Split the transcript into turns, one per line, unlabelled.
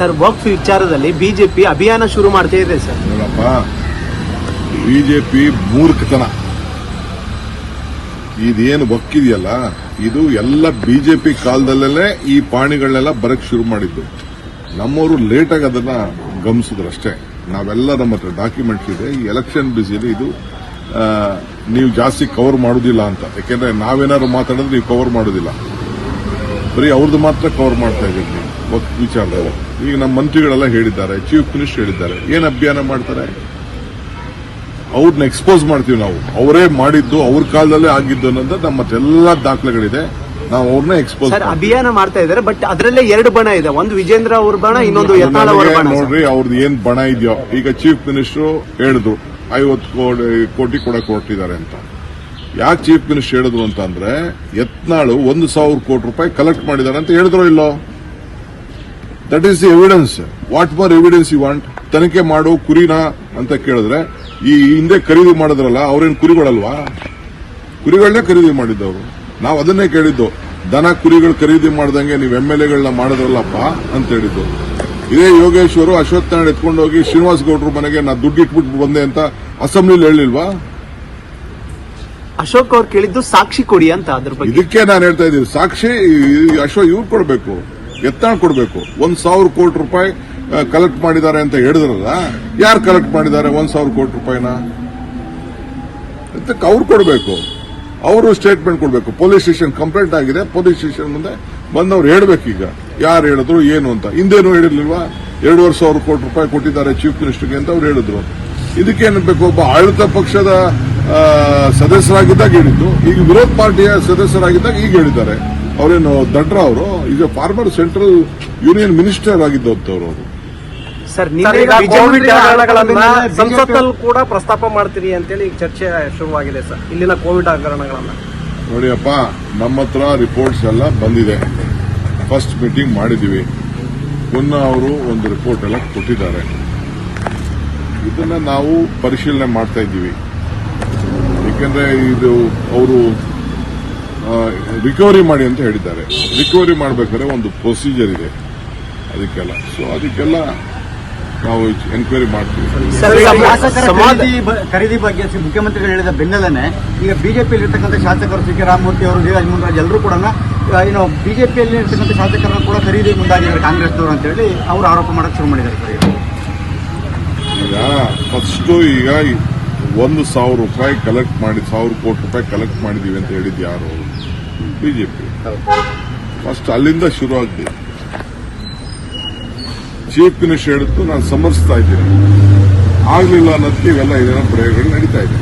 Sir ವಕ್ಫ್ ವಿಚಾರದಲ್ಲಿ BJP ಅಭಿಯಾನ ಶುರು ಮಾಡ್ತಾ ಇದೆ ಸರ್.
ನೋಡಪ್ಪ, ಬಿಜೆಪಿ ಮೂರ್ಖತನ. ಇದೇನು ಒಕ್ಕಿದೆಯಲ್ಲ, ಇದು ಎಲ್ಲ ಬಿಜೆಪಿ ಕಾಲದಲ್ಲೇ ಈ ಪಾಣಿಗಳನ್ನೆಲ್ಲ ಬರಕ್ ಶುರು ಮಾಡಿದ್ದು. ನಮ್ಮವರು ಲೇಟಾಗಿ ಅದನ್ನ ಗಮನಿಸಿದ್ರಷ್ಟೇ. ನಾವೆಲ್ಲ ನಮ್ಮ ಹತ್ರ ಡಾಕ್ಯುಮೆಂಟ್ಸ್ ಇದೆ. ಈ ಎಲೆಕ್ಷನ್ ಬಿಸಿಲಿ ಇದು ನೀವು ಜಾಸ್ತಿ ಕವರ್ ಮಾಡೋದಿಲ್ಲ ಅಂತ. ಯಾಕೆಂದ್ರೆ ನಾವೇನಾದ್ರು ಮಾತಾಡಿದ್ರೆ ನೀವು ಕವರ್ ಮಾಡೋದಿಲ್ಲ, ಬರೀ ಅವ್ರದ್ದು ಮಾತ್ರ ಕವರ್ ಮಾಡ್ತಾ ಇದ್ದೀವಿ ವಿಚಾರದಲ್ಲಿ. ಈಗ ನಮ್ಮ ಮಂತ್ರಿಗಳೆಲ್ಲ ಹೇಳಿದ್ದಾರೆ, ಚೀಫ್ ಮಿನಿಸ್ಟರ್ ಹೇಳಿದ್ದಾರೆ. ಏನ್ ಅಭಿಯಾನ ಮಾಡ್ತಾರೆ? ಅವ್ರನ್ನ ಎಕ್ಸ್ಪೋಸ್ ಮಾಡ್ತೀವಿ ನಾವು. ಅವರೇ ಮಾಡಿದ್ದು, ಅವ್ರ ಕಾಲದಲ್ಲೇ ಆಗಿದ್ದು ಅನ್ನೋದು ನಮ್ಮ ಹತ್ರ ಎಲ್ಲಾ ದಾಖಲೆಗಳಿದೆ. ನಾವು ಅವ್ರನ್ನ ಎಕ್ಸ್ಪೋಸ್
ಅಭಿಯಾನ ಮಾಡ್ತಾ ಇದ್ದಾರೆ. ಬಟ್ ಅದರಲ್ಲೇ ಎರಡು ಬಣ ಇದೆ, ಒಂದು ವಿಜೇಂದ್ರ ಅವ್ರ ಬಣ, ಇನ್ನೊಂದು ಯತ್ನಾಳ್ ಅವರ ಬಣ.
ನೋಡ್ರಿ, ಅವ್ರದ್ದು ಏನ್ ಬಣ ಇದೆಯೋ. ಈಗ ಚೀಫ್ ಮಿನಿಸ್ಟರ್ ಹೇಳಿದ್ರು 50 ಕೋಟಿ ಕೊಡಕ್ ಹೊರಟಿದ್ದಾರೆ ಅಂತ. ಯಾಕೆ ಚೀಫ್ ಮಿನಿಸ್ಟರ್ ಹೇಳಿದ್ರು ಅಂತ ಅಂದ್ರೆ, ಯತ್ನಾಳು 1,000 ಕೋಟಿ ರೂಪಾಯಿ ಕಲೆಕ್ಟ್ ಮಾಡಿದ್ದಾರೆ ಅಂತ ಹೇಳಿದ್ರು ಇಲ್ಲೋ? That is the evidence. What more evidence you want? ತನಿಖೆ ಮಾಡು, ಕುರಿನಾ ಅಂತ ಕೇಳಿದ್ರೆ, ಈ ಹಿಂದೆ ಖರೀದಿ ಮಾಡಿದ್ರಲ್ಲ, ಅವ್ರೇನ್ ಕುರಿಗಳಲ್ವಾ? ಕುರಿಗಳನ್ನೇ ಖರೀದಿ ಮಾಡಿದ್ದವರು. ನಾವು ಅದನ್ನೇ ಕೇಳಿದ್ದು. ದನ ಕುರಿಗಳು ಖರೀದಿ ಮಾಡ್ದಂಗೆ ನೀವು MLAಗಳನ್ನ ಮಾಡಿದ್ರಲ್ಲಪ್ಪ ಅಂತ ಹೇಳಿದ್ದು. ಇದೇ ಯೋಗೇಶ್ವರು ಅಶ್ವತ್ಥ ನಾರಾಯಣ ಎತ್ಕೊಂಡು ಹೋಗಿ ಶ್ರೀನಿವಾಸ್ ಗೌಡ್ರ ಮನೆಗೆ ನಾ ದುಡ್ಡು ಇಟ್ಬಿಟ್ಟು ಬಂದೆ ಅಂತ ಅಸೆಂಬ್ಲಿಲಿ ಹೇಳಿಲ್ವಾ?
ಅಶೋಕ್ ಅವ್ರು ಕೇಳಿದ್ದು ಸಾಕ್ಷಿ ಕೊಡಿ ಅಂತ. ಅದ್ರ ಬಗ್ಗೆ
ಇದಕ್ಕೆ ನಾನು ಹೇಳ್ತಾ ಇದ್ದೀನಿ, ಸಾಕ್ಷಿ ಅಶೋಕ್ ಇವ್ರು ಕೊಡಬೇಕು, ಯತ್ನಾಳ್ ಕೊಡಬೇಕು. 1,000 ಕೋಟಿ ರೂಪಾಯಿ ಕಲೆಕ್ಟ್ ಮಾಡಿದ್ದಾರೆ ಅಂತ ಹೇಳಿದ್ರಲ್ಲ, ಯಾರು ಕಲೆಕ್ಟ್ ಮಾಡಿದ್ದಾರೆ 1,000 ಕೋಟಿ ರೂಪಾಯಿನ? ಅವ್ರು ಕೊಡಬೇಕು. ಅವರು ಸ್ಟೇಟ್ಮೆಂಟ್ ಕೊಡಬೇಕು. ಪೊಲೀಸ್ ಸ್ಟೇಷನ್ ಕಂಪ್ಲೇಂಟ್ ಆಗಿದೆ, ಪೊಲೀಸ್ ಸ್ಟೇಷನ್ ಮುಂದೆ ಬಂದವ್ರು ಹೇಳ್ಬೇಕೀಗ ಯಾರು ಹೇಳಿದ್ರು ಏನು ಅಂತ. ಹಿಂದೇನು ಹೇಳಿರ್ಲಿಲ್ವಾ? 2,500 ಕೋಟಿ ರೂಪಾಯಿ ಕೊಟ್ಟಿದ್ದಾರೆ ಚೀಫ್ ಮಿನಿಸ್ಟರ್ಗೆ ಅಂತ ಅವ್ರು ಹೇಳಿದ್ರು. ಇದಕ್ಕೇನಬೇಕು? ಒಬ್ಬ ಆಡಳಿತ ಪಕ್ಷದ ಸದಸ್ಯರಾಗಿದ್ದಾಗ ಹೇಳಿದ್ದು, ಈಗ ವಿರೋಧ ಪಾರ್ಟಿಯ ಸದಸ್ಯರಾಗಿದ್ದಾಗ ಈಗ ಹೇಳಿದ್ದಾರೆ. ಅವರೇನು ದಡ್ರ? ಅವರು ಈಗ ಫಾರ್ಮರ್ ಸೆಂಟ್ರಲ್ ಯೂನಿಯನ್ ಮಿನಿಸ್ಟರ್ ಆಗಿದ್ದವರು ಅವರು.
ಸರ್,
ಕೋವಿಡ್ ಹಗರಣಗಳನ್ನ ಸಂಸತ್ತಲ್ಲಿ ಕೂಡ ಪ್ರಸ್ತಾಪ ಮಾಡ್ತೀರಿ ಅಂತೇಳಿ ಈಗ ಚರ್ಚೆ ಶುರುವಾಗಿದೆ ಸರ್, ಇಲ್ಲಿನ ಕೋವಿಡ್ ಹಗರಣಗಳನ್ನ.
ನೋಡಿಯಪ್ಪ, ನಮ್ಮ ಹತ್ರ ರಿಪೋರ್ಟ್ಸ್ ಎಲ್ಲ ಬಂದಿದೆ. ಫಸ್ಟ್ ಮೀಟಿಂಗ್ ಮಾಡಿದೀವಿ. ಪುನಃ ಅವರು ಒಂದು ರಿಪೋರ್ಟ್ ಎಲ್ಲ ಕೊಟ್ಟಿದ್ದಾರೆ. ಇದನ್ನ ನಾವು ಪರಿಶೀಲನೆ ಮಾಡ್ತಾ ಇದ್ದೀವಿ. ಏಕೆಂದ್ರೆ ಇದು ಅವರು ರಿಕವರಿ ಮಾಡಿ ಅಂತ ಹೇಳಿದ್ದಾರೆ. ರಿಕವರಿ ಮಾಡಬೇಕಾದ್ರೆ ಒಂದು ಪ್ರೊಸೀಜರ್ ಇದೆ ಅದಕ್ಕೆಲ್ಲ. ಸೊ ಅದಕ್ಕೆಲ್ಲ ನಾವು ಎನ್ಕ್ವೈರಿ ಮಾಡ್ತೀವಿ.
ಖರೀದಿ ಬಗ್ಗೆ ಮುಖ್ಯಮಂತ್ರಿಗಳು ಹೇಳಿದ ಬೆನ್ನಲ್ಲೇ ಈಗ ಬಿಜೆಪಿಯಲ್ಲಿ ಇರ್ತಕ್ಕಂಥ ಶಾಸಕರು ಸಿ ಕೆ ರಾಮಮೂರ್ತಿ ಅವರು, ಡಿ ರಾಜಮೋಹನ್ ಎಲ್ಲರೂ ಕೂಡ ಏನು ಬಿಜೆಪಿಯಲ್ಲಿ ಇರ್ತಕ್ಕಂಥ ಶಾಸಕರನ್ನು ಕೂಡ ಖರೀದಿ ಮುಂದಾಗಿದ್ದಾರೆ ಕಾಂಗ್ರೆಸ್ನವರು ಅಂತ ಹೇಳಿ ಅವರು ಆರೋಪ ಮಾಡಕ್ಕೆ ಶುರು ಮಾಡಿದ್ದಾರೆ.
ಈಗ ಫಸ್ಟ್ ಈಗ 1,000 ರೂಪಾಯಿ ಕಲೆಕ್ಟ್ ಮಾಡಿ 1,000 ಕೋಟಿ ರೂಪಾಯಿ ಕಲೆಕ್ಟ್ ಮಾಡಿದೀವಿ ಅಂತ ಹೇಳಿದ್ದು ಯಾರು? ಬಿಜೆಪಿ. ಫಸ್ಟ್ ಅಲ್ಲಿಂದ ಶುರು ಆಗಿದೆ. ಚೀಫ್ ಮಿನಿಸ್ಟರ್ ಹೇಳಿದ್ದು ನಾನು ಸಮರ್ಥಿಸ್ತಾ ಇದ್ದೀನಿ. ಆಗ್ಲಿಲ್ಲ ಅನ್ನೋದಕ್ಕೆ ಇವೆಲ್ಲ ಇದೇನೋ ಪ್ರಯೋಗಗಳು ನಡೀತಾ ಇದೆ.